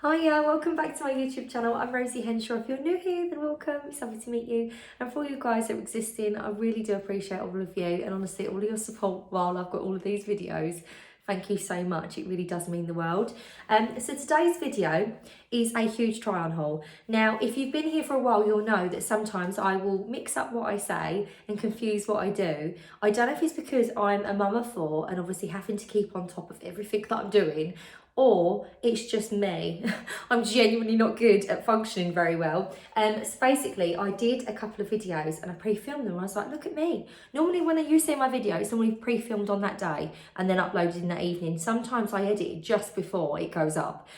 Hiya, welcome back to my YouTube channel. I'm Rosie Henshaw. If you're new here, then welcome. It's lovely to meet you. And for all you guys that are existing, I really do appreciate all of you and honestly all of your support while I've got all of these videos. Thank you so much. It really does mean the world. So today's video is a huge try on haul. Now, if you've been here for a while, you'll know that sometimes I will mix up what I say and confuse what I do. I don't know if it's because I'm a mum of four and obviously having to keep on top of everything that I'm doing, or it's just me. I'm genuinely not good at functioning very well. So basically I did a couple of videos and I pre-filmed them. I was like, look at me. Normally when you see my video, it's normally pre-filmed on that day and then uploaded in that evening. Sometimes I edit it just before it goes up,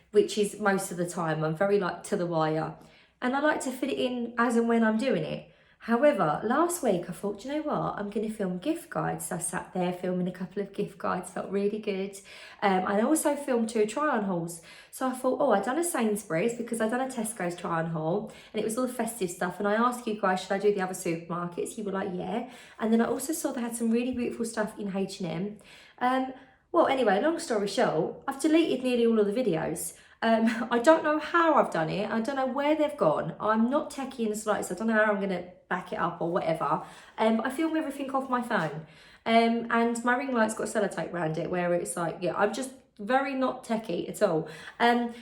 which is most of the time. I'm very like to the wire. And I like to fit it in as and when I'm doing it. However, last week I thought, you know what, I'm going to film gift guides. So I sat there filming a couple of gift guides, felt really good. I also filmed 2 try-on hauls. So I thought, oh, I'd done a Sainsbury's because I'd done a Tesco's try-on haul and it was all the festive stuff. And I asked you guys, should I do the other supermarkets? You were like, yeah. And then I also saw they had some really beautiful stuff in H&M. Well, anyway, long story short, I've deleted nearly all of the videos. I don't know how I've done it. I don't know where they've gone. I'm not techie in the slightest. I don't know how I'm going to back it up or whatever. I film everything off my phone. And my ring light's got sellotape around it where it's like, yeah, I'm just very not techie at all.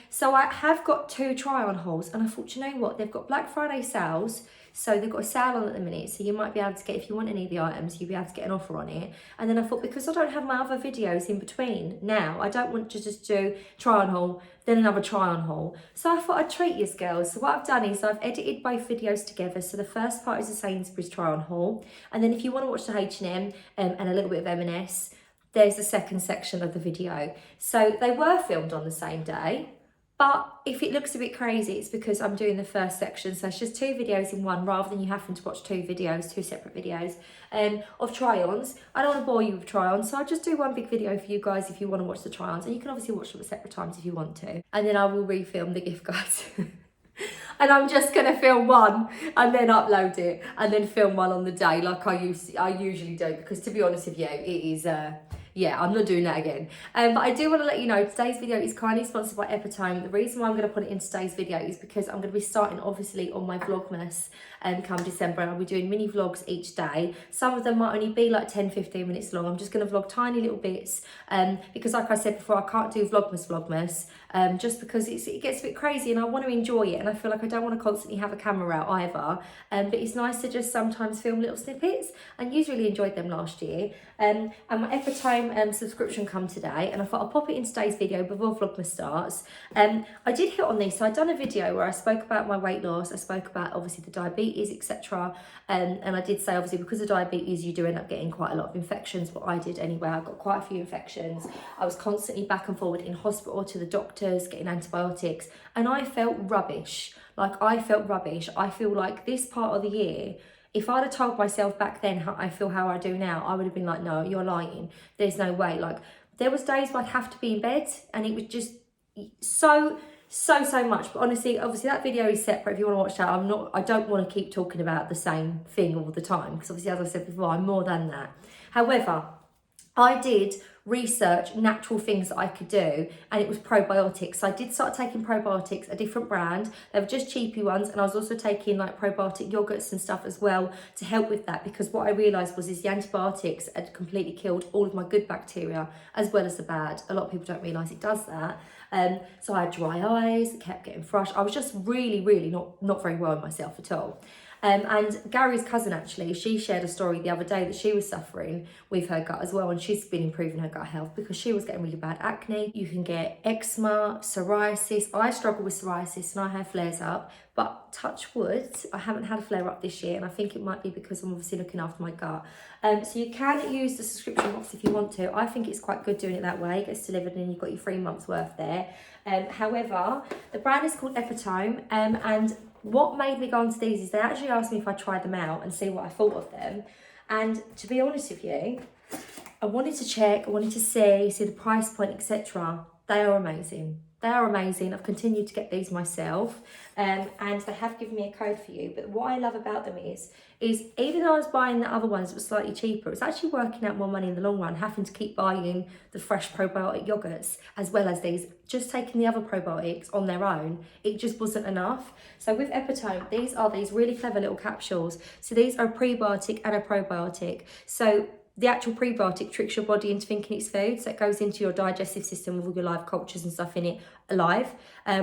So I have got 2 try-on hauls and I thought, you know what? They've got Black Friday sales. So they've got a sale on at the minute, so you might be able to get, if you want any of the items, you'll be able to get an offer on it. And then I thought, because I don't have my other videos in between now, I don't want to just do try on haul, then another try on haul. So I thought I'd treat you girls. So what I've done is I've edited both videos together. So the first part is a Sainsbury's try on haul. And then if you want to watch the H&M and a little bit of M&S, there's the second section of the video. So they were filmed on the same day. But if it looks a bit crazy, it's because I'm doing the first section. So it's just 2 videos in one rather than you having to watch 2 videos, 2 separate videos of try-ons. I don't want to bore you with try-ons, so I'll just do one big video for you guys if you want to watch the try-ons. And you can obviously watch them at separate times if you want to. And then I will refilm the gift guides. And I'm just going to film one and then upload it and then film one on the day like I usually do. Because to be honest with you, it is... yeah, I'm not doing that again. But I do want to let you know, today's video is kindly sponsored by Epitome. The reason why I'm going to put it in today's video is because I'm going to be starting, obviously, on my Vlogmas come December. And I'll be doing mini vlogs each day. Some of them might only be like 10-15 minutes long. I'm just going to vlog tiny little bits. Because like I said before, I can't do Vlogmas. Just because it gets a bit crazy and I want to enjoy it. And I feel like I don't want to constantly have a camera out either. But it's nice to just sometimes film little snippets. And you really enjoyed them last year. And my Epitome subscription come today and I thought I'll pop it in today's video before Vlogmas starts. I did hit on this, so I'd done a video where I spoke about my weight loss, I spoke about obviously the diabetes, etc. And I did say obviously because of diabetes you do end up getting quite a lot of infections, but I did anyway. I got quite a few infections. I was constantly back and forward in hospital to the doctors getting antibiotics and I felt rubbish. I feel like this part of the year, if I'd have told myself back then how I feel how I do now, I would have been like, no, you're lying. There's no way. There was days where I'd have to be in bed and it was just so much. But honestly, obviously that video is separate if you want to watch that. I don't want to keep talking about the same thing all the time because obviously, as I said before, I'm more than that. However, I did research natural things that I could do and it was probiotics. So I did start taking probiotics, a different brand. They were just cheapy ones and I was also taking like probiotic yogurts and stuff as well to help with that because what I realised was the antibiotics had completely killed all of my good bacteria as well as the bad. A lot of people don't realise it does that. So I had dry eyes, kept getting flushed. I was just really not very well in myself at all. And Gary's cousin actually, she shared a story the other day that she was suffering with her gut as well and she's been improving her gut health because she was getting really bad acne. You can get eczema, psoriasis. I struggle with psoriasis and I have flares up, but touch wood, I haven't had a flare up this year and I think it might be because I'm obviously looking after my gut. So you can use the subscription box if you want to. I think it's quite good doing it that way. It gets delivered and you've got your 3 months worth there. However, the brand is called Epitome and what made me go onto these is they actually asked me if I tried them out and see what I thought of them. And to be honest with you, I wanted to check, I wanted to see the price point, etc. They are amazing. They are amazing. I've continued to get these myself, and they have given me a code for you. But what I love about them is even though I was buying the other ones that were slightly cheaper, it's actually working out more money in the long run, having to keep buying the fresh probiotic yogurts as well as these. Just taking the other probiotics on their own, it just wasn't enough. So with Epitome, these are these really clever little capsules. So these are a prebiotic and a probiotic. So the actual prebiotic tricks your body into thinking it's food, so it goes into your digestive system with all your live cultures and stuff in it alive,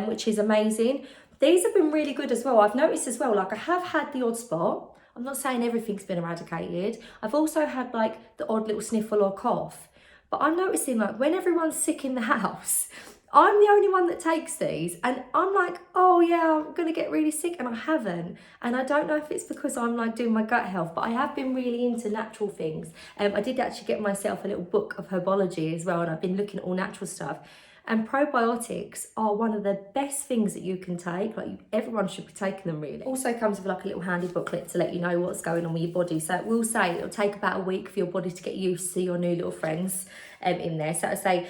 which is amazing. These have been really good as well. I've noticed as well, like I have had the odd spot. I'm not saying everything's been eradicated. I've also had like the odd little sniffle or cough. But I'm noticing like when everyone's sick in the house, I'm the only one that takes these, and I'm like, oh yeah, I'm gonna get really sick, and I haven't. And I don't know if it's because I'm like doing my gut health, but I have been really into natural things. I did actually get myself a little book of herbology as well, and I've been looking at all natural stuff. And probiotics are one of the best things that you can take. Like everyone should be taking them really. Also comes with like a little handy booklet to let you know what's going on with your body. So it will say it'll take about a week for your body to get used to your new little friends in there. So it'll say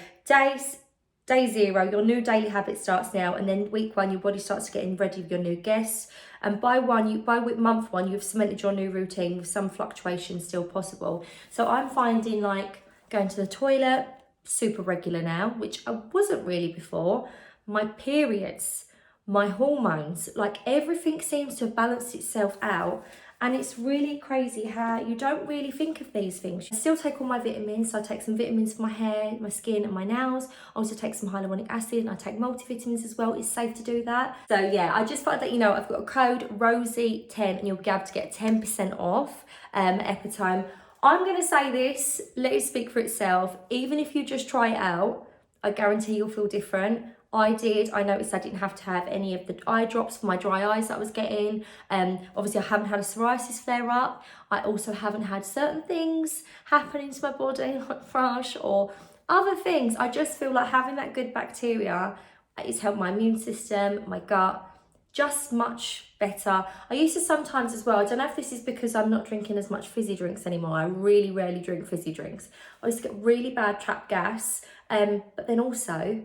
Day 0, your new daily habit starts now, and then week 1, your body starts getting ready with your new guests. And by month 1, you've cemented your new routine with some fluctuation still possible. So I'm finding like going to the toilet super regular now, which I wasn't really before. My periods, my hormones, like everything seems to have balanced itself out. And it's really crazy how you don't really think of these things. I still take all my vitamins. So I take some vitamins for my hair, my skin and my nails. I also take some hyaluronic acid, and I take multivitamins as well. It's safe to do that. So yeah, I just thought that, you know, I've got a code ROSIE10 and you'll be able to get 10% off Epitome. I'm going to say this, let it speak for itself. Even if you just try it out, I guarantee you'll feel different. I noticed I didn't have to have any of the eye drops for my dry eyes that I was getting. Obviously I haven't had a psoriasis flare up. I also haven't had certain things happening to my body like thrush or other things. I just feel like having that good bacteria has helped my immune system, my gut, just much better. I used to sometimes as well, I don't know if this is because I'm not drinking as much fizzy drinks anymore. I really rarely drink fizzy drinks. I used to get really bad trapped gas, but then also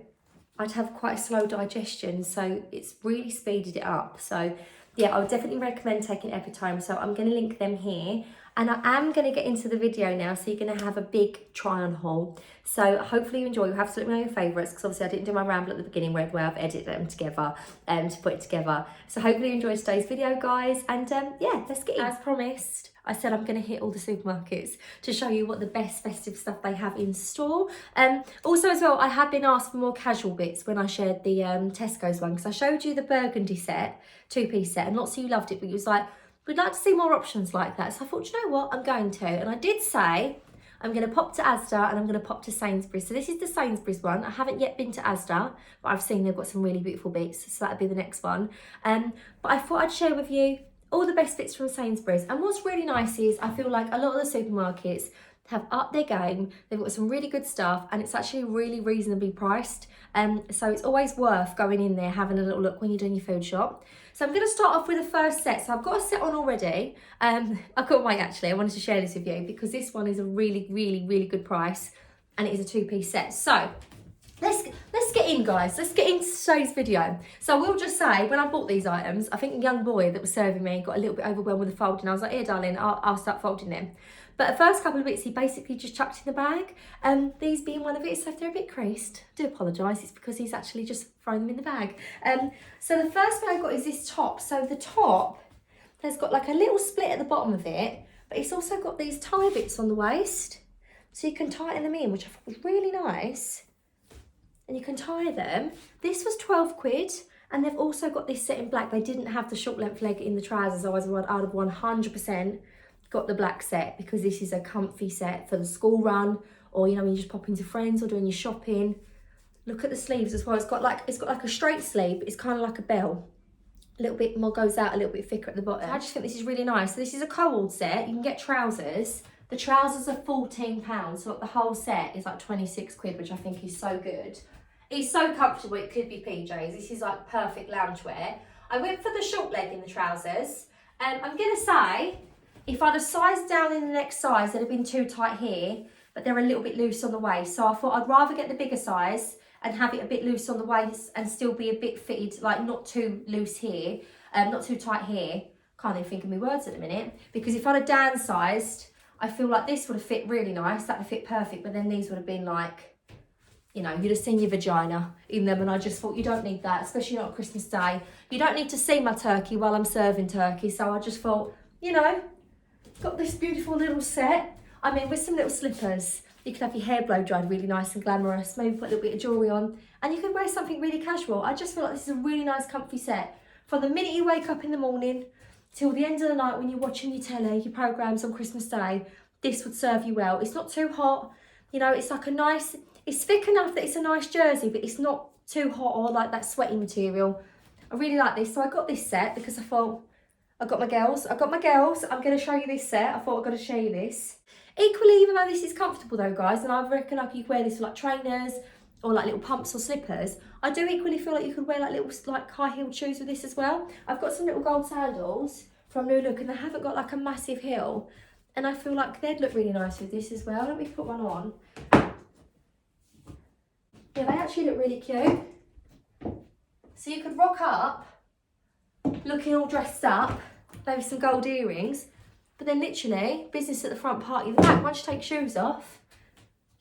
I'd have quite a slow digestion, so it's really speeded it up. So yeah, I would definitely recommend taking Epitome. So I'm going to link them here, and I am going to get into the video now, so you're going to have a big try on haul. So hopefully you enjoy. You'll have to let me know your favourites, because obviously I didn't do my ramble at the beginning where I've edited them together to put it together. So hopefully you enjoyed today's video, guys, and yeah, let's get in. As promised, I said I'm going to hit all the supermarkets to show you what the best festive stuff they have in store. Also as well, I have been asked for more casual bits when I shared the Tesco's one, because I showed you the burgundy set, 2-piece set, and lots of you loved it, but you was like, we'd like to see more options like that. So I thought, you know what, I'm going to. And I did say, I'm going to pop to Asda and I'm going to pop to Sainsbury's. So this is the Sainsbury's one. I haven't yet been to Asda, but I've seen they've got some really beautiful bits. So that'll be the next one. But I thought I'd share with you all the best bits from Sainsbury's. And what's really nice is I feel like a lot of the supermarkets have upped their game. They've got some really good stuff, and it's actually really reasonably priced. So it's always worth going in there, having a little look when you're doing your food shop. So I'm going to start off with the first set. So I've got a set on already. I've got one actually. I wanted to share this with you because this one is a really, really, really good price, and it is a 2-piece set. So let's get in, guys. Let's get into today's video. So I will just say, when I bought these items, I think the young boy that was serving me got a little bit overwhelmed with the folding. I was like, here, darling, I'll start folding them. But the first couple of bits he basically just chucked in the bag. These being one of it, so if they're a bit creased, I do apologise. It's because he's actually just thrown them in the bag. So the first one I got is this top. So the top has got like a little split at the bottom of it, but it's also got these tie bits on the waist, so you can tighten them in, which I thought was really nice. And you can tie them. This was 12 quid. And they've also got this set in black. They didn't have the short length leg in the trousers. Otherwise I would have 100% got the black set, because this is a comfy set for the school run, or you know, when you just pop into friends or doing your shopping. Look at the sleeves as well. It's got like a straight sleeve, but it's kind of like a bell. A little bit more goes out, a little bit thicker at the bottom. I just think this is really nice. So this is a co-ord set. You can get trousers. The trousers are £14, so the whole set is like 26 quid, which I think is so good. It's so comfortable, it could be PJs. This is like perfect loungewear. I went for the short leg in the trousers. I'm gonna say, if I'd have sized down in the next size, they'd have been too tight here, but they're a little bit loose on the waist. So I thought I'd rather get the bigger size and have it a bit loose on the waist and still be a bit fitted, like not too loose here, not too tight here. Can't even think of my words at the minute. Because if I'd have downsized, I feel like this would have fit really nice. That would have fit perfect. But then these would have been like, you know, you'd have seen your vagina in them. And I just thought, you don't need that, especially not on Christmas Day. You don't need to see my turkey while I'm serving turkey. So I just thought, you know, got this beautiful little set. I mean, with some little slippers. You could have your hair blow dried really nice and glamorous. Maybe put a little bit of jewellery on. And you could wear something really casual. I just feel like this is a really nice comfy set. From the minute you wake up in the morning till the end of the night when you're watching your telly, your programmes on Christmas Day, this would serve you well. It's not too hot, you know, it's like a nice, it's thick enough that it's a nice jersey, but it's not too hot or like that sweaty material. I really like this. So I got this set because I thought, I got my girls, I'm going to show you this set. I thought I've got to show you this. Equally, even though this is comfortable though, guys, and I reckon like you could wear this with like trainers or like little pumps or slippers, I do equally feel like you could wear like little like high-heeled shoes with this as well. I've got some little gold sandals from New Look and they haven't got like a massive heel, and I feel like they'd look really nice with this as well. Let me put one on. Yeah, they actually look really cute. So you could rock up looking all dressed up, maybe some gold earrings, but then literally business at the front, party at the back. Once you take shoes off,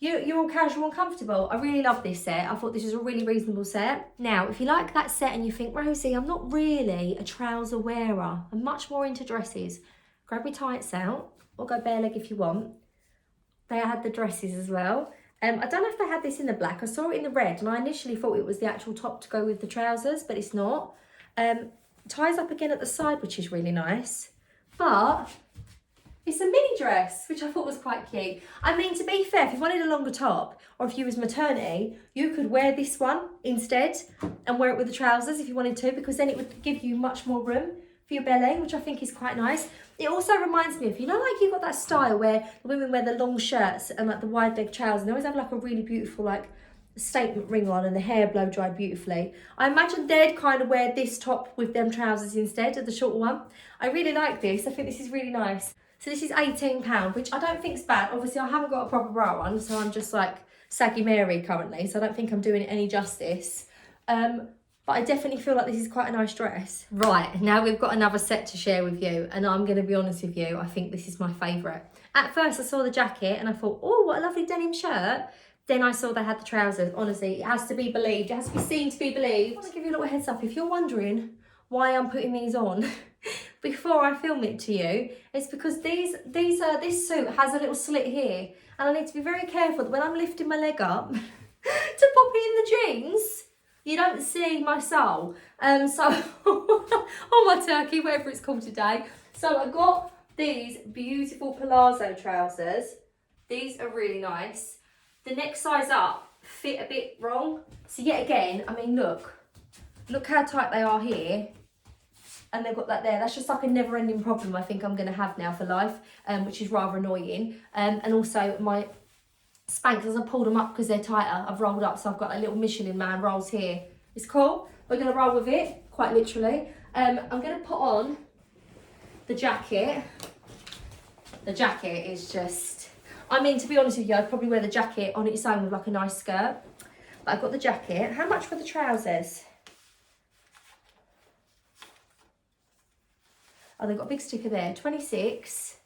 you're all casual and comfortable. I really love this set. I thought this was a really reasonable set. Now, if you like that set and you think, Rosie, I'm not really a trouser wearer, I'm much more into dresses, grab your tights out or go bare leg if you want. They had the dresses as well. I don't know if they had this in the black. I saw it in the red and I initially thought it was the actual top to go with the trousers, but it's not. Ties up again at the side, which is really nice. But it's a mini dress, which I thought was quite cute. I mean, to be fair, if you wanted a longer top, or if you was maternity, you could wear this one instead and wear it with the trousers if you wanted to, because then it would give you much more room for your belly, which I think is quite nice. It also reminds me of, you know, like you've got that style where the women wear the long shirts and like the wide leg trousers, and they always have like a really beautiful like statement ring on and the hair blow dried beautifully. I imagine they'd kind of wear this top with them trousers instead of the shorter one. I really like this. I think this is really nice. So this is £18, which I don't think is bad. Obviously, I haven't got a proper bra on, so I'm just like saggy Mary currently, so I don't think I'm doing it any justice. But I definitely feel like this is quite a nice dress. Right, now we've got another set to share with you, and I'm going to be honest with you, I think this is my favourite. At first, I saw the jacket, and I thought, oh, what a lovely denim shirt. Then I saw they had the trousers. Honestly, it has to be believed. It has to be seen to be believed. I want to give you a little heads up. If you're wondering why I'm putting these on before I film it to you, it's because this suit has a little slit here, and I need to be very careful that when I'm lifting my leg up to pop it in the jeans, you don't see my sole. So or my turkey, whatever it's called today. So I got these beautiful palazzo trousers. These are really nice. The next size up fit a bit wrong. So yet again, I mean, look how tight they are here. And they've got that there. That's just like a never-ending problem I think I'm going to have now for life, which is rather annoying. And also my Spanx, as I pulled them up because they're tighter, I've rolled up, so I've got a little Michelin Man rolls here. It's cool. We're going to roll with it, quite literally. I'm going to put on the jacket. The jacket is just, I mean, to be honest with you, I'd probably wear the jacket on its own with like a nice skirt. But I've got the jacket. How much for the trousers? Oh, they've got a big sticker there, 26.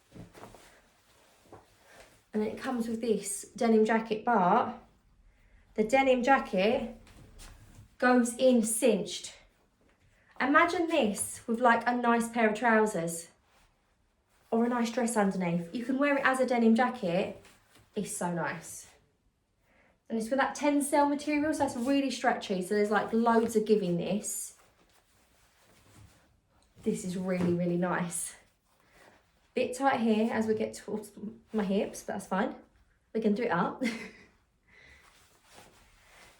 And then it comes with this denim jacket, but the denim jacket goes in cinched. Imagine this with like a nice pair of trousers or a nice dress underneath. You can wear it as a denim jacket. It's so nice. And it's with that tencel material, so it's really stretchy. So there's like loads of give in this. This is really, really nice. Bit tight here as we get towards my hips, but that's fine. We can do it up.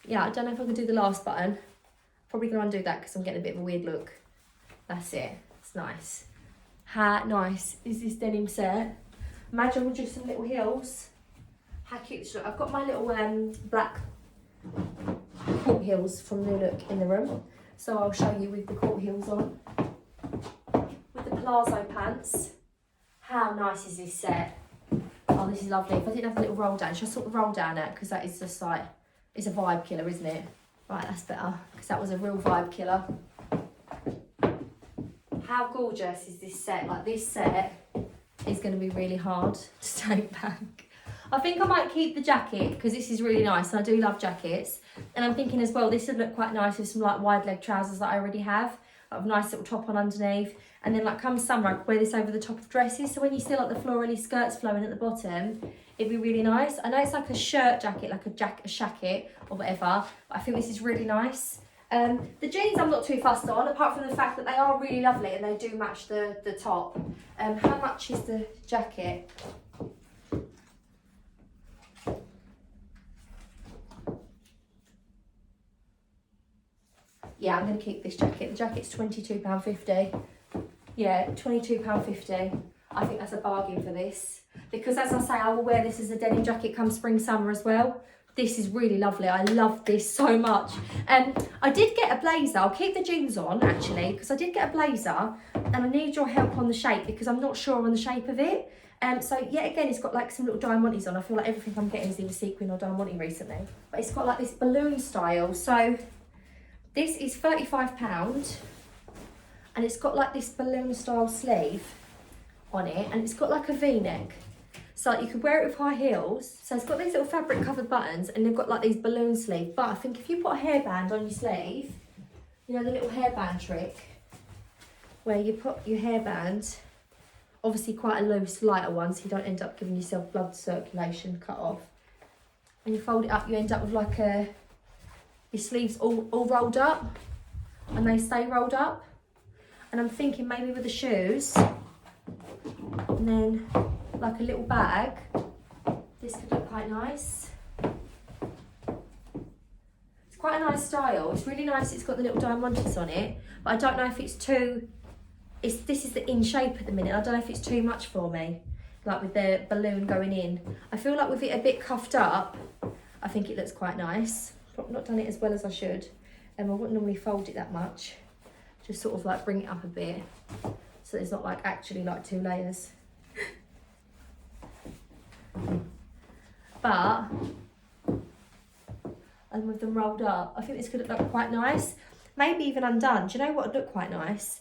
Yeah, I don't know if I can do the last button. Probably gonna undo that because I'm getting a bit of a weird look. That's it, it's nice. How nice is this denim set? Imagine with just some little heels. How cute this look. I've got my little black court heels from New Look in the room. So I'll show you with the court heels on. With the palazzo pants. How nice is this set? Oh, this is lovely. If I didn't have the little roll down, should I sort the roll down out? Because that is just like It's a vibe killer, isn't it? Right, that's better, because that was a real vibe killer. How gorgeous is this set? Like, this set is going to be really hard to take back. I think I might keep the jacket, because this is really nice, and I do love jackets. And I'm thinking as well, this would look quite nice with some like wide leg trousers that I already have. I have a nice little top on underneath. And then like come summer, I could wear this over the top of dresses. So when you see like the florally skirts flowing at the bottom, it'd be really nice. I know it's like a shirt jacket, like a shacket or whatever, but I think this is really nice. The jeans I'm not too fussed on, apart from the fact that they are really lovely and they do match the top. How much is the jacket? Yeah, I'm going to keep this jacket. The jacket's £22.50. Yeah, £22.50. I think that's a bargain for this. Because as I say, I will wear this as a denim jacket come spring, summer as well. This is really lovely. I love this so much. I did get a blazer. I'll keep the jeans on, actually, because I did get a blazer. And I need your help on the shape, because I'm not sure on the shape of it. So, yet again, it's got like some little diamantes on. I feel like everything I'm getting is either sequin or diamante recently. But it's got like this balloon style. So, this is £35. And it's got like this balloon style sleeve on it, and it's got like a V-neck, so you could wear it with high heels. So it's got these little fabric covered buttons, and they've got like these balloon sleeves. But I think if you put a hairband on your sleeve, you know the little hairband trick where you put your hairband, obviously quite a loose lighter one so you don't end up giving yourself blood circulation cut off, and you fold it up, you end up with like your sleeves all rolled up, and they stay rolled up. And I'm thinking maybe with the shoes, and then like a little bag, this could look quite nice. It's quite a nice style. It's really nice. It's got the little diamantes on it, but I don't know if it's too, this is the in shape at the minute. I don't know if it's too much for me, like with the balloon going in. I feel like with it a bit cuffed up, I think it looks quite nice. I've not done it as well as I should. I wouldn't normally fold it that much. Just sort of like bring it up a bit, so there's not like actually like 2 layers. But, and with them rolled up, I think this could look quite nice. Maybe even undone. Do you know what would look quite nice?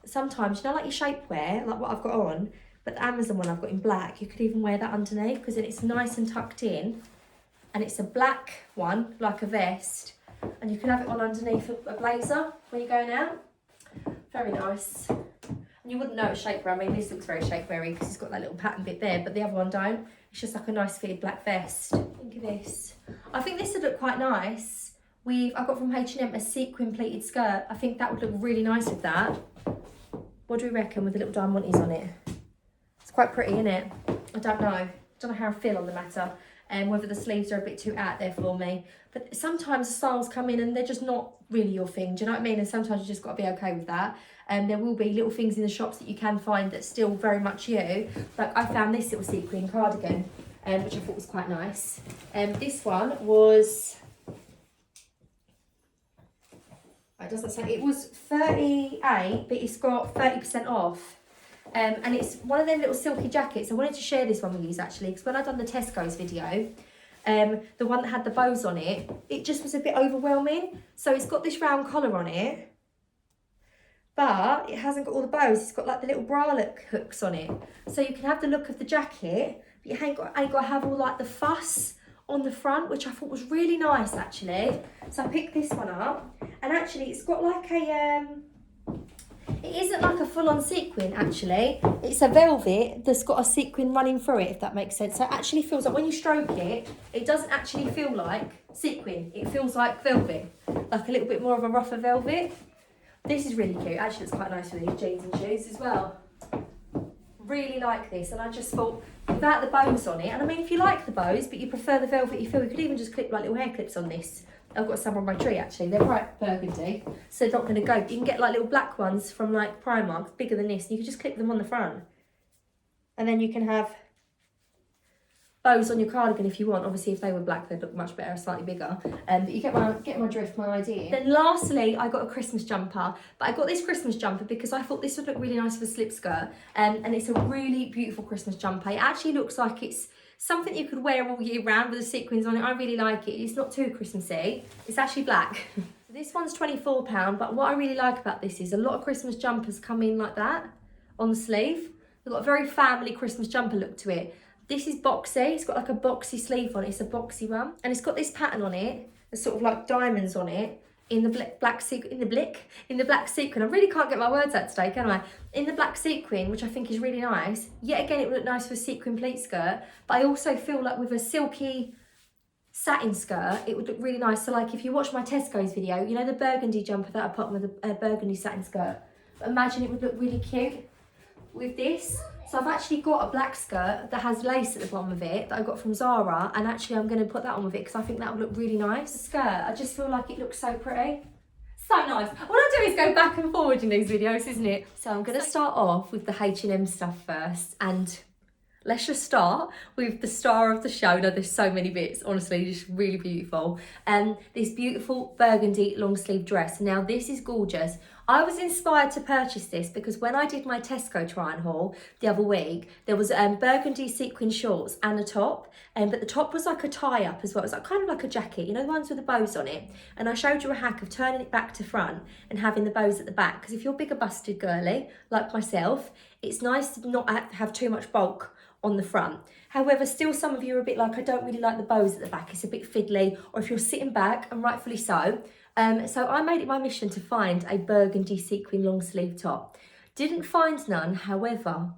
Sometimes, you know, like your shapewear, like what I've got on, but the Amazon one I've got in black, you could even wear that underneath, because then it's nice and tucked in, and it's a black one, like a vest, and you can have it on underneath a blazer when you're going out. Very nice. And you wouldn't know it's shapewear. I mean, this looks very shapewear because it's got that little pattern bit there, but the other one don't. It's just like a nice fitted black vest. Think of this. I think this would look quite nice. I got from H&M a sequin pleated skirt. I think that would look really nice with that. What do we reckon with the little diamantes on it? It's quite pretty, isn't it? I don't know. Don't know how I feel on the matter. And whether the sleeves are a bit too out there for me. But sometimes the styles come in and they're just not really your thing. Do you know what I mean? And sometimes you just got to be okay with that. And there will be little things in the shops that you can find that's still very much you. Like I found this little sequin cardigan, which I thought was quite nice. This one was, it doesn't say, it was 38, but it's got 30% off. And it's one of them little silky jackets. I wanted to share this one with you actually, because when I done the Tesco's video, the one that had the bows on it, it just was a bit overwhelming. So it's got this round collar on it, but it hasn't got all the bows. It's got like the little bralette hooks on it. So you can have the look of the jacket, but you ain't got to have all like the fuss on the front, which I thought was really nice actually. So I picked this one up, and actually it's got like a, it isn't like a full-on sequin actually. It's a velvet that's got a sequin running through it, if that makes sense. So it actually feels like when you stroke it, it doesn't actually feel like sequin. It feels like velvet, like a little bit more of a rougher velvet. This is really cute. Actually, it's quite nice with these jeans and shoes as well. Really like this, and I just thought without the bows on it, and I mean if you like the bows but you prefer the velvety feel, you could even just clip like little hair clips on this. I've got some on my tree actually, they're bright burgundy, so they're not going to go. But you can get like little black ones from like Primark, bigger than this, and you can just clip them on the front. And then you can have bows on your cardigan if you want. Obviously if they were black they'd look much better, slightly bigger. But you get my drift, my idea. Then lastly I got a Christmas jumper, but I got this Christmas jumper because I thought this would look really nice with a slip skirt. And it's a really beautiful Christmas jumper. It actually looks like it's something you could wear all year round with the sequins on it. I really like it. It's not too Christmassy. It's actually black. This one's £24, but what I really like about this is a lot of Christmas jumpers come in like that on the sleeve. They've got a very family Christmas jumper look to it. This is boxy. It's got like a boxy sleeve on it. It's a boxy one. And it's got this pattern on it. There's sort of like diamonds on it in the black sequin. I really can't get my words out today, can I? In the black sequin, which I think is really nice. Yet again, it would look nice with a sequin pleat skirt. But I also feel like with a silky satin skirt, it would look really nice. So like if you watch my Tesco's video, you know the burgundy jumper that I put on with a burgundy satin skirt? But imagine it would look really cute with this. So I've actually got a black skirt that has lace at the bottom of it that I got from Zara, and actually I'm going to put that on with it because I think that would look really nice. The skirt, I just feel like it looks so pretty. So nice. What I do is go back and forward in these videos, isn't it? So I'm going to start off with the H&M stuff first, and let's just start with the star of the show. No, there's so many bits, honestly, just really beautiful. This beautiful burgundy long sleeve dress. Now this is gorgeous. I was inspired to purchase this because when I did my Tesco try and haul the other week, there was burgundy sequin shorts and a top, but the top was like a tie up as well. It was like kind of like a jacket, you know, the ones with the bows on it. And I showed you a hack of turning it back to front and having the bows at the back, because if you're bigger busted girly like myself, it's nice to not have too much bulk on the front. However, still some of you are a bit like, I don't really like the bows at the back, it's a bit fiddly, or if you're sitting back, and rightfully so. So I made it my mission to find a burgundy sequin long sleeve top. Didn't find none, however,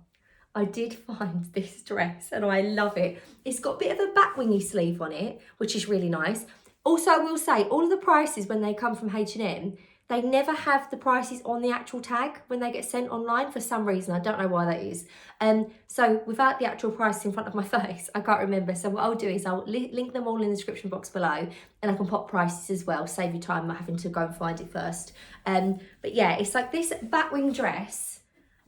I did find this dress and I love it. It's got a bit of a back wingy sleeve on it, which is really nice. Also, I will say, all of the prices when they come from H&M, they never have the prices on the actual tag when they get sent online for some reason. I don't know why that is. So without the actual price in front of my face, I can't remember. So what I'll do is I'll link them all in the description box below, and I can pop prices as well, save you time not having to go and find it first. But yeah, it's like this batwing dress.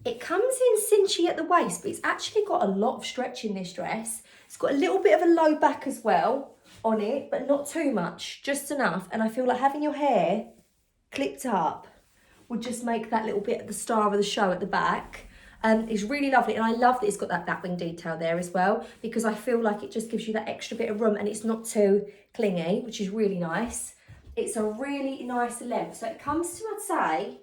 It comes in cinchy at the waist, but it's actually got a lot of stretch in this dress. It's got a little bit of a low back as well on it, but not too much, just enough. And I feel like having your hair clipped up would just make that little bit of the star of the show at the back. It's really lovely, and I love that it's got that wing detail there as well, because I feel like it just gives you that extra bit of room and it's not too clingy, which is really nice. It's a really nice length, so it comes to, I'd say,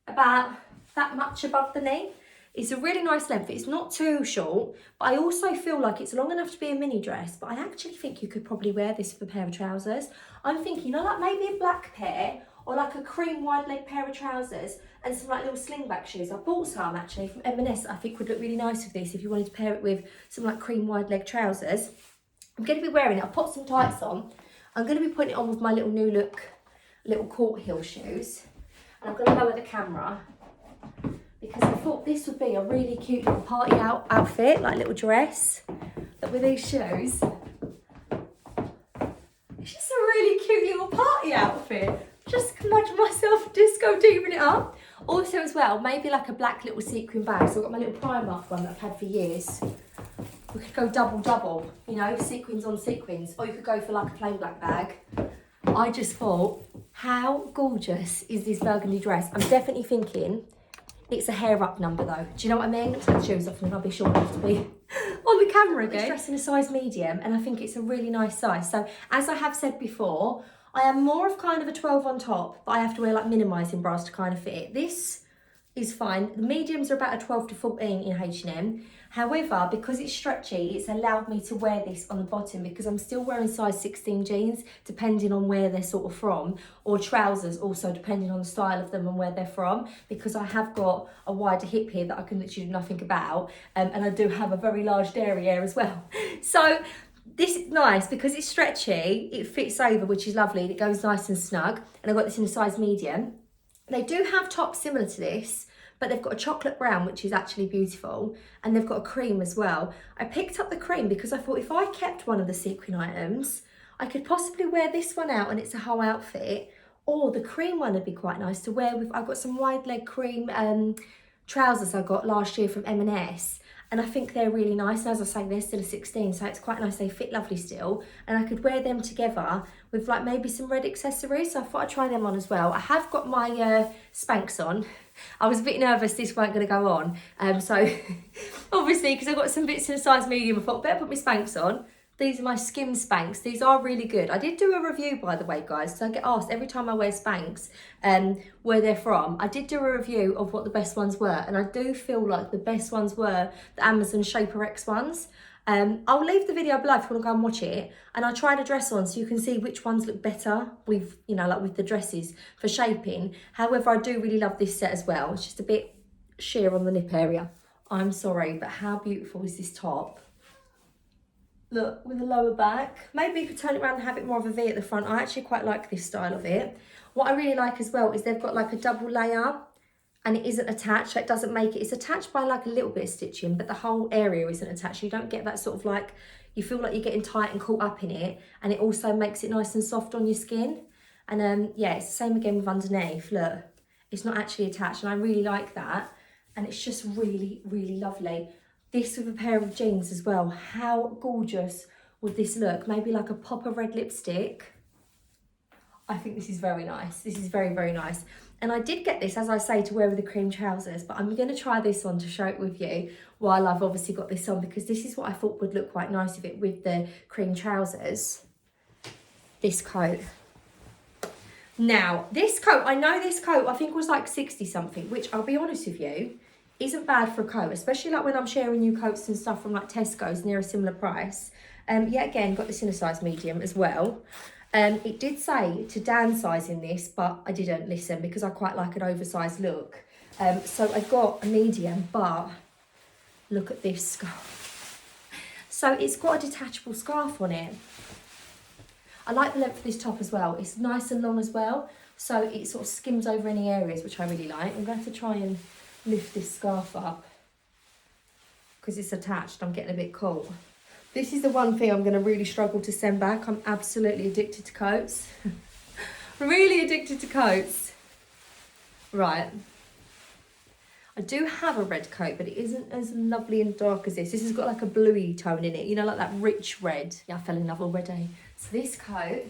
about that much above the knee. It's a really nice length. It's not too short, but I also feel like it's long enough to be a mini dress, but I actually think you could probably wear this with a pair of trousers. I'm thinking, you know, like maybe a black pair, or like a cream wide leg pair of trousers and some like little slingback shoes. I bought some actually from M&S I think would look really nice with this if you wanted to pair it with some like cream wide leg trousers. I'm going to be wearing it. I'll put some tights on. I'm going to be putting it on with my little new look little court heel shoes. And I'm going to lower the camera because I thought this would be a really cute little party outfit, like little dress, but with these shoes. It's just a really cute little party outfit. Just imagine myself disco diving it up. Also as well, maybe like a black little sequin bag. So I've got my little Primark one that I've had for years. We could go double, you know, sequins on sequins. Or you could go for like a plain black bag. I just thought, how gorgeous is this burgundy dress? I'm definitely thinking it's a hair up number though. Do you know what I mean? Let's take the shoes off and I'll be short enough to be on the camera again. This dress in a size medium, and I think it's a really nice size. So as I have said before, I am more of kind of a 12 on top, but I have to wear like minimising bras to kind of fit it. This is fine. The mediums are about a 12 to 14 in H&M. However, because it's stretchy, it's allowed me to wear this on the bottom because I'm still wearing size 16 jeans, depending on where they're sort of from, or trousers also, depending on the style of them and where they're from, because I have got a wider hip here that I can literally do nothing about, and I do have a very large derriere as well. So this is nice because it's stretchy, it fits over, which is lovely, and it goes nice and snug. And I've got this in a size medium. They do have tops similar to this, but they've got a chocolate brown, which is actually beautiful, and they've got a cream as well. I picked up the cream because I thought if I kept one of the sequin items, I could possibly wear this one out and it's a whole outfit, or the cream one would be quite nice to wear with. I've got some wide leg cream trousers I got last year from M&S, And I think they're really nice. And as I say, they're still a 16, so it's quite nice. They fit lovely still. And I could wear them together with like maybe some red accessories. So I thought I'd try them on as well. I have got my Spanx on. I was a bit nervous this weren't going to go on. So obviously, because I've got some bits in a size medium, I thought better put my Spanx on. These are my Skim Spanx. These are really good. I did do a review, by the way, guys. So I get asked every time I wear Spanx where they're from. I did do a review of what the best ones were. And I do feel like the best ones were the Amazon Shaper X ones. I'll leave the video below if you want to go and watch it. And I tried a dress on so you can see which ones look better with, you know, like with the dresses for shaping. However, I do really love this set as well. It's just a bit sheer on the nip area. I'm sorry, but how beautiful is this top? Look, with a lower back. Maybe you could turn it around and have it more of a V at the front. I actually quite like this style of it. What I really like as well is they've got like a double layer and it isn't attached, so it doesn't make it. It's attached by like a little bit of stitching, but the whole area isn't attached. You don't get that sort of like, you feel like you're getting tight and caught up in it. And it also makes it nice and soft on your skin. And yeah, it's the same again with underneath. Look, it's not actually attached and I really like that. And it's just really, really lovely. This with a pair of jeans as well. How gorgeous would this look? Maybe like a pop of red lipstick. I think this is very nice. This is very, very nice. And I did get this, as I say, to wear with the cream trousers, but I'm going to try this on to show it with you while I've obviously got this on, because this is what I thought would look quite nice with it with the cream trousers. This coat. Now, this coat, I know this coat, I think was like 60 something, which I'll be honest with you, isn't bad for a coat, especially like when I'm sharing you coats and stuff from like Tesco's near a similar price. Yet again, got this in a size medium as well. It did say to downsize in this, but I didn't listen because I quite like an oversized look. So I got a medium, but look at this scarf. So it's got a detachable scarf on it. I like the length of this top as well. It's nice and long as well. So it sort of skims over any areas, which I really like. I'm going to have to try and lift this scarf up because it's attached. I'm getting a bit cold. This is the one thing I'm going to really struggle to send back. I'm absolutely addicted to coats. Really addicted to coats. Right. I do have a red coat, but it isn't as lovely and dark as this. This has got like a bluey tone in it, you know, like that rich red. Yeah, I fell in love already. So this coat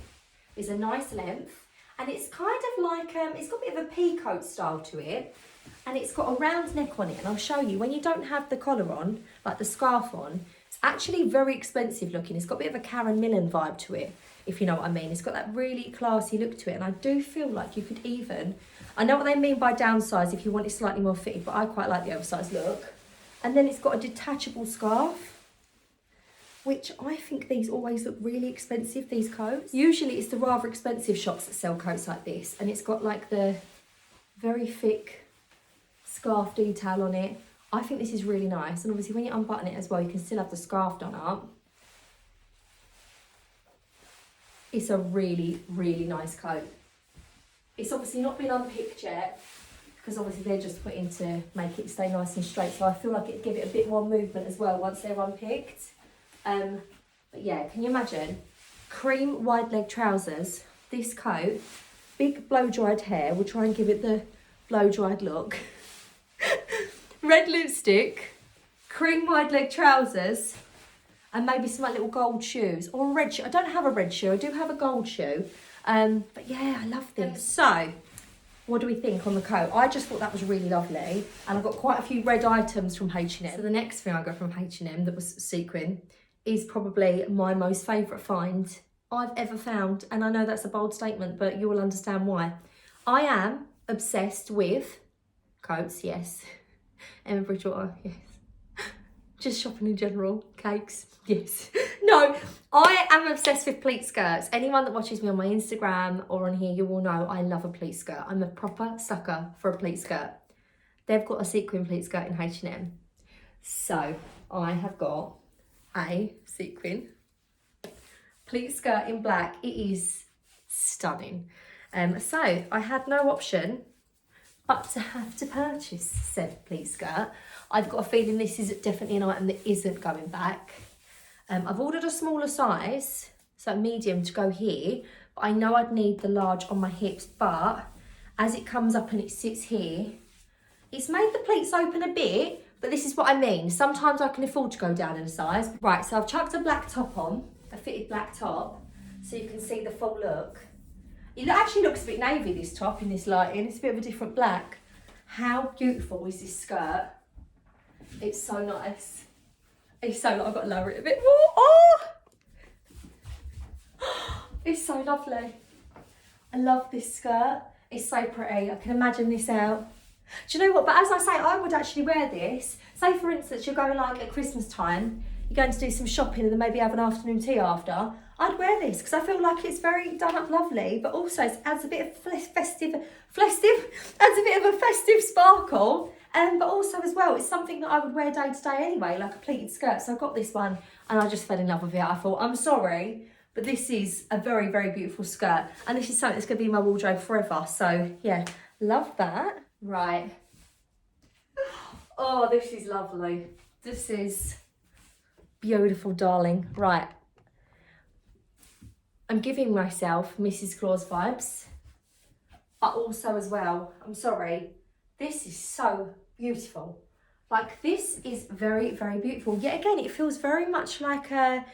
is a nice length and it's kind of like, it's got a bit of a peacoat style to it. And it's got a round neck on it, and I'll show you, when you don't have the collar on, like the scarf on, it's actually very expensive looking. It's got a bit of a Karen Millen vibe to it, if you know what I mean. It's got that really classy look to it, and I do feel like you could even, I know what they mean by downsize if you want it slightly more fitted, but I quite like the oversized look. And then it's got a detachable scarf, which I think these always look really expensive, these coats. Usually it's the rather expensive shops that sell coats like this, and it's got like the very thick scarf detail on it. I think this is really nice, and obviously when you unbutton it as well, you can still have the scarf done up. It's a really, really nice coat. It's obviously not been unpicked yet, because obviously they're just put in to make it stay nice and straight, so I feel like it'd give it a bit more movement as well once they're unpicked. But yeah, can you imagine? Cream wide leg trousers, this coat, big blow dried hair, we'll try and give it the blow dried look. Red lipstick, cream wide leg trousers, and maybe some like little gold shoes or a red shoe. I don't have a red shoe, I do have a gold shoe. But yeah, I love this. So, what do we think on the coat? I just thought that was really lovely, and I've got quite a few red items from H&M. So the next thing I got from H&M that was sequin is probably my most favourite find I've ever found, and I know that's a bold statement, but you will understand why. I am obsessed with coats, yes. Emma Bridgewater, yes. Just shopping in general, cakes, yes. No, I am obsessed with pleat skirts. Anyone that watches me on my Instagram or on here, you will know I love a pleat skirt. I'm a proper sucker for a pleat skirt. They've got a sequin pleat skirt in H&M. So I have got a sequin pleat skirt in black. It is stunning. So I had no option but to have to purchase said pleat skirt. I've got a feeling this is definitely an item that isn't going back. I've ordered a smaller size, so medium to go here, but I know I'd need the large on my hips, but as it comes up and it sits here, it's made the pleats open a bit, But this is what I mean. Sometimes I can afford to go down in a size. Right, so I've chucked a black top on, a fitted black top, so you can see the full look. It actually looks a bit navy, this top, in this lighting. It's a bit of a different black. How beautiful is this skirt? It's so nice. It's so, I've got to lower it a bit more. Oh! It's so lovely. I love this skirt. It's so pretty. I can imagine this out. Do you know what? But as I say, I would actually wear this. Say, for instance, you're going like at Christmas time, you're going to do some shopping and then maybe have an afternoon tea after. I'd wear this because I feel like it's very done up lovely, but also it adds a bit of festive, adds a bit of a festive sparkle. But also as well, it's something that I would wear day to day anyway, like a pleated skirt. So I got this one and I just fell in love with it. I thought, I'm sorry, but this is a very, very beautiful skirt. And this is something that's going to be in my wardrobe forever. So yeah, love that. Right. Oh, this is lovely. This is beautiful, darling. Right. I'm giving myself Mrs. Claus vibes. But also as well, I'm sorry, this is so beautiful. Like, this is very, very beautiful. Yet again, it feels very much like a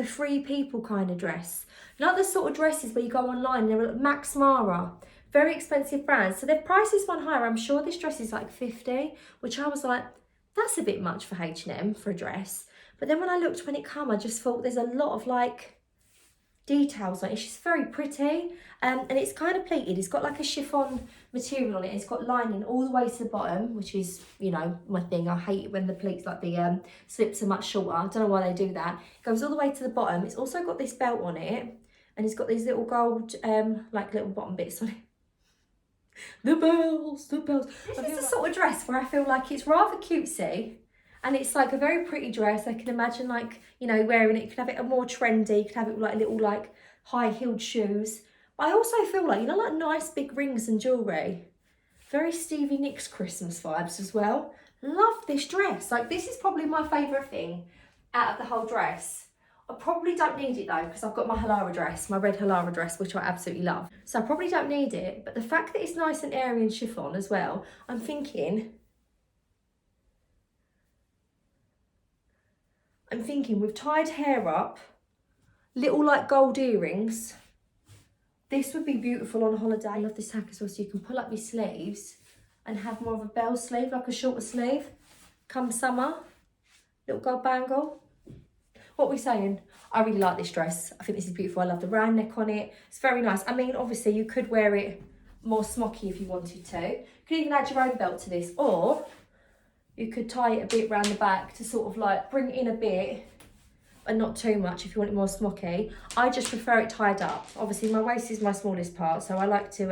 Free People kind of dress. Not the sort of dresses where you go online, they're at Max Mara. Very expensive brands. So their price is one higher. I'm sure this dress is like 50, which I was like, that's a bit much for H&M for a dress. But then when I looked when it came, I just thought there's a lot of like details on it. It's just very pretty. And it's kind of pleated. It's got like a chiffon material on it. It's got lining all the way to the bottom, which is, you know, my thing. I hate it when the pleats, like the slips are much shorter. I don't know why they do that. It goes all the way to the bottom. It's also got this belt on it. And it's got these little gold, like little bottom bits on it. The bells. This is the sort of dress where I feel like it's rather cutesy. And it's like a very pretty dress. I can imagine, like, you know, wearing it. You could have it a more trendy. You could have it with like little like high-heeled shoes. But I also feel like, you know, like nice big rings and jewellery. Very Stevie Nicks Christmas vibes as well. Love this dress. Like, this is probably my favourite thing out of the whole dress. I probably don't need it though, because I've got my Halara dress, my red Halara dress, which I absolutely love. So I probably don't need it. But the fact that it's nice and airy and chiffon as well, I'm thinking with tied hair up, little like gold earrings, this would be beautiful on holiday. I love this hack as well, so you can pull up your sleeves and have more of a bell sleeve, like a shorter sleeve. Come summer, little gold bangle. What are we saying? I really like this dress. I think this is beautiful. I love the round neck on it. It's very nice. I mean, obviously you could wear it more smocky if you wanted to. You could even add your own belt to this, or you could tie it a bit round the back to sort of like bring it in a bit, and not too much if you want it more smocky. I just prefer it tied up. Obviously my waist is my smallest part, so I like to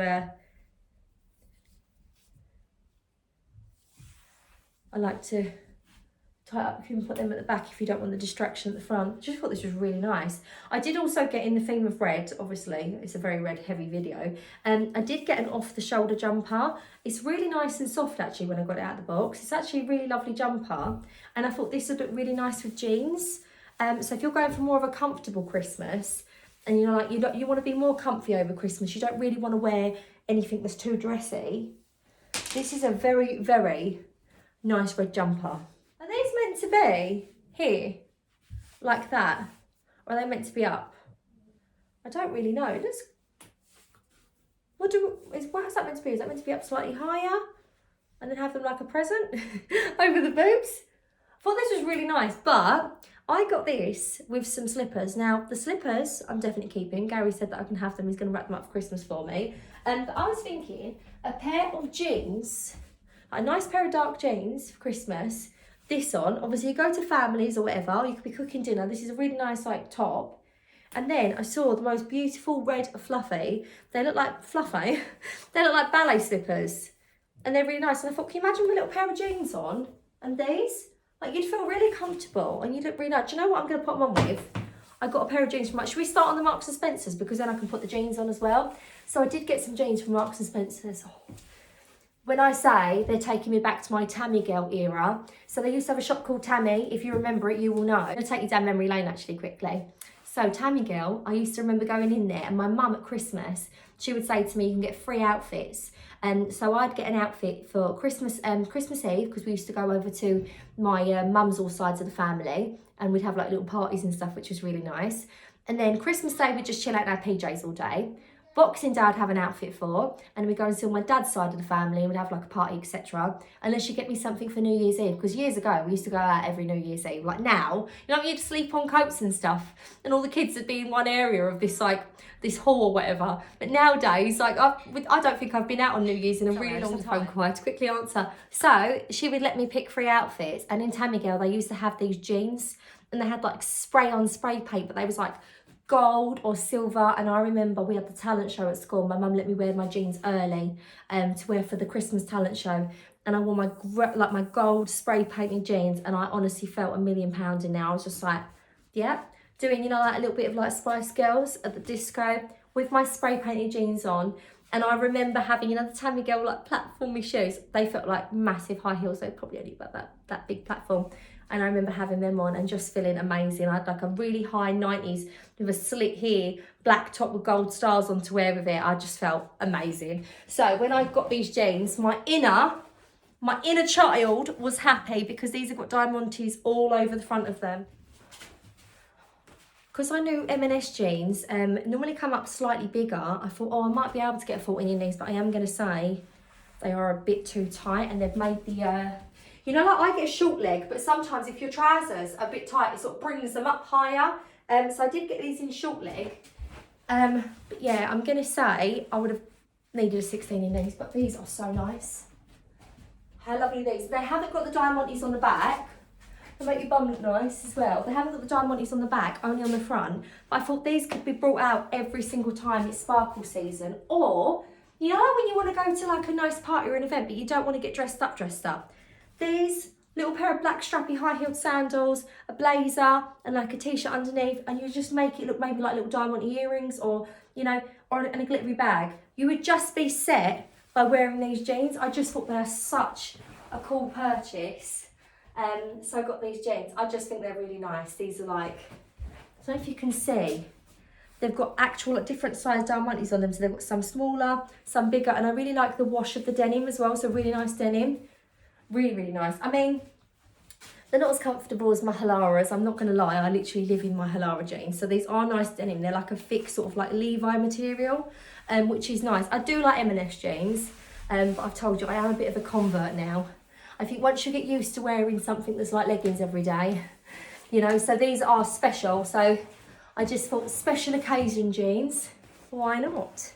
tie up. You can put them at the back if you don't want the distraction at the front. I just thought this was really nice. I did also get, in the theme of red, obviously it's a very red heavy video, I did get an off the shoulder jumper. It's really nice and soft actually when I got it out of the box. It's actually a really lovely jumper, and I thought this would look really nice with jeans. So if you're going for more of a comfortable Christmas, and you know, like you want to be more comfy over Christmas, you don't really want to wear anything that's too dressy, this is a very, very nice red jumper. Are these meant to be here, like that? Or are they meant to be up? I don't really know. What is that meant to be? Is that meant to be up slightly higher? And then have them like a present over the boobs? I thought this was really nice, but I got this with some slippers. Now, the slippers I'm definitely keeping. Gary said that I can have them. He's going to wrap them up for Christmas for me. And I was thinking a pair of jeans, a nice pair of dark jeans for Christmas. This on, obviously you go to families or whatever, you could be cooking dinner. This is a really nice like top. And then I saw the most beautiful red fluffy. They look like fluffy. They look like ballet slippers. And they're really nice. And I thought, can you imagine with a little pair of jeans on and these? Like, you'd feel really comfortable and you'd look really nice. Do you know what I'm going to put them on with? I got a pair of jeans from, should we start on the Marks and Spencer's? Because then I can put the jeans on as well. So I did get some jeans from Marks and Spencer's. Oh. When I say they're taking me back to my Tammy girl era. So they used to have a shop called Tammy. If you remember it, you will know. I'm going to take you down memory lane actually quickly. So Tammy Girl, I used to remember going in there, and my mum at Christmas, she would say to me, you can get free outfits. And so I'd get an outfit for Christmas Christmas Eve, because we used to go over to my mum's all sides of the family, and we'd have like little parties and stuff, which was really nice. And then Christmas Day, we'd just chill out in our PJs all day. Boxing Day, I'd have an outfit for, and we'd go and see my dad's side of the family, and we'd have like a party, etc. Unless you get me something for New Year's Eve, because years ago we used to go out every New Year's Eve. Like now, you know, you'd sleep on coats and stuff, and all the kids would be in one area of this like this hall or whatever. But nowadays, like I don't think I've been out on New Year's in a really long time. Phone call to quickly answer. So she would let me pick 3 outfits, and in Tammy Girl they used to have these jeans, and they had like spray on spray paint, but they was like gold or silver. And I remember we had the talent show at school. My mum let me wear my jeans early to wear for the Christmas talent show, and I wore my gold spray painted jeans, and I honestly felt £1,000,000 in there. I was just like, yeah, doing, you know, like a little bit of like Spice Girls at the disco with my spray painted jeans on. And I remember having, you know, the Tammy Girl like platformy shoes. They felt like massive high heels. They probably only about that big platform. And I remember having them on and just feeling amazing. I had like a really high 90s with a slit here, black top with gold stars on to wear with it. I just felt amazing. So when I got these jeans, my inner child was happy, because these have got diamantes all over the front of them. Because I knew M&S jeans normally come up slightly bigger, I thought, oh, I might be able to get a 14 in these, but I am going to say they are a bit too tight, and they've made the... You know, like I get a short leg, but sometimes if your trousers are a bit tight, it sort of brings them up higher. So I did get these in short leg. But yeah, I'm going to say I would have needed a 16 in these, but these are so nice. How lovely are these? They haven't got the diamantes on the back. They make your bum look nice as well. They haven't got the diamantes on the back, only on the front. But I thought these could be brought out every single time it's sparkle season. Or, you know, when you want to go to like a nice party or an event, but you don't want to get dressed up. These little pair of black strappy high-heeled sandals, a blazer, and like a t-shirt underneath, and you just make it look maybe like little diamond earrings, or, you know, and a glittery bag. You would just be set by wearing these jeans. I just thought they're such a cool purchase. So I got these jeans. I just think they're really nice. These are like, I don't know if you can see, they've got actual like, different size diamantes on them. So they've got some smaller, some bigger, and I really like the wash of the denim as well. So really nice denim. Really, really nice. I mean, they're not as comfortable as my Halaras. I'm not going to lie. I literally live in my Halara jeans. So these are nice denim. They're like a thick sort of like Levi material, which is nice. I do like M&S jeans, but I've told you I am a bit of a convert now. I think once you get used to wearing something that's like leggings every day, you know, so these are special. So I just thought special occasion jeans, why not?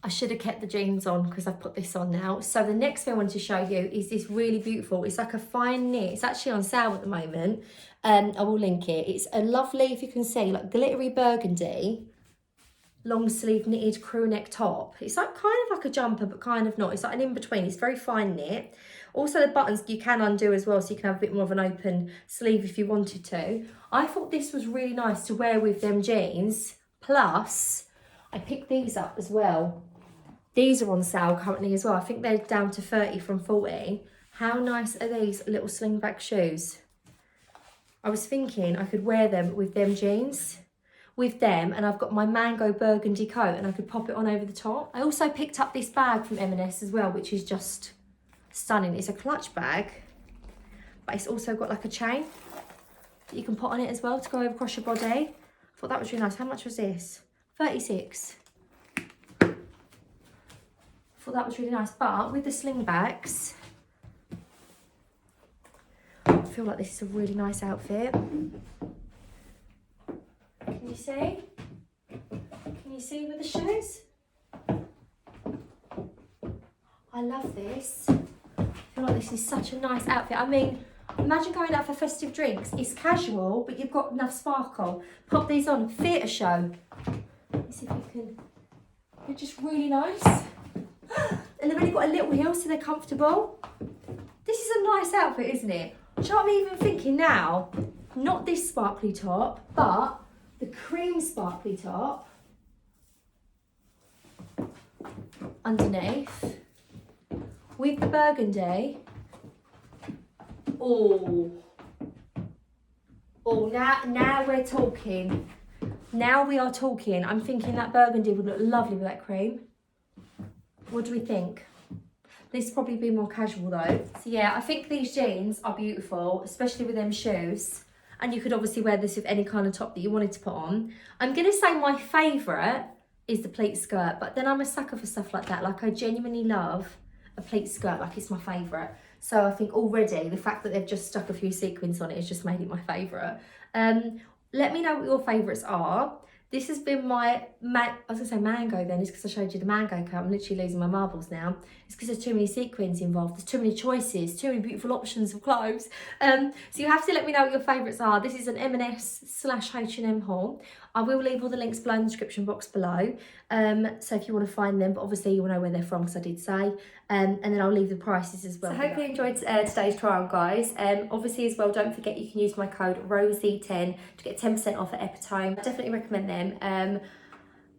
I should have kept the jeans on because I've put this on now. So the next thing I wanted to show you is this really beautiful, it's like a fine knit. It's actually on sale at the moment. I will link it. It's a lovely, if you can see, like glittery burgundy, long sleeve knitted crew neck top. It's like kind of like a jumper, but kind of not. It's like an in-between. It's very fine knit. Also the buttons you can undo as well, so you can have a bit more of an open sleeve if you wanted to. I thought this was really nice to wear with them jeans. Plus, I picked these up as well. These are on sale currently as well. I think they're down to 30 from 40. How nice are these little slingback shoes? I was thinking I could wear them with them jeans. With them, and I've got my mango burgundy coat, and I could pop it on over the top. I also picked up this bag from M&S as well, which is just stunning. It's a clutch bag, but it's also got like a chain that you can put on it as well to go over across your body. I thought that was really nice. How much was this? 36. Thought that was really nice, but with the slingbacks, I feel like this is a really nice outfit. Can you see? Can you see with the shoes? I love this. I feel like this is such a nice outfit. I mean, imagine going out for festive drinks. It's casual, but you've got enough sparkle. Pop these on, theatre show. Let's see if you can. They're just really nice. And they've only got a little heel, so they're comfortable. This is a nice outfit, isn't it? Do you know what I'm even thinking now? Not this sparkly top, but the cream sparkly top underneath with the burgundy. Oh, now we're talking. Now we are talking. I'm thinking that burgundy would look lovely with that cream. What do we think? This will probably be more casual though. So yeah, I think these jeans are beautiful, especially with them shoes. And you could obviously wear this with any kind of top that you wanted to put on. I'm going to say my favourite is the pleat skirt, but then I'm a sucker for stuff like that. Like, I genuinely love a pleat skirt, like it's my favourite. So I think already the fact that they've just stuck a few sequins on it has just made it my favourite. Let me know what your favourites are. This has been my, I was going to say mango then, it's because I showed you the mango cut. I'm literally losing my marbles now. It's because there's too many sequins involved. There's too many choices, too many beautiful options of clothes. So you have to let me know what your favourites are. This is an M&S/H&M haul. I will leave all the links below in the description box below. So if you want to find them, but obviously you will know where they're from because I did say. And then I'll leave the prices as well. So I hope you enjoyed today's try on, guys. Obviously as well, don't forget you can use my code ROSIE10 to get 10% off at Epitome. I definitely recommend them.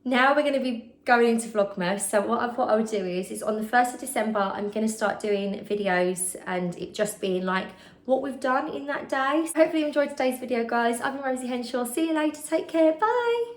Now we're going to be going into Vlogmas. So what I thought I would do is on the 1st of December, I'm going to start doing videos and it just being like what we've done in that day. So hopefully you enjoyed today's video, guys. I'm Rosie Henshaw. See you later. Take care. Bye.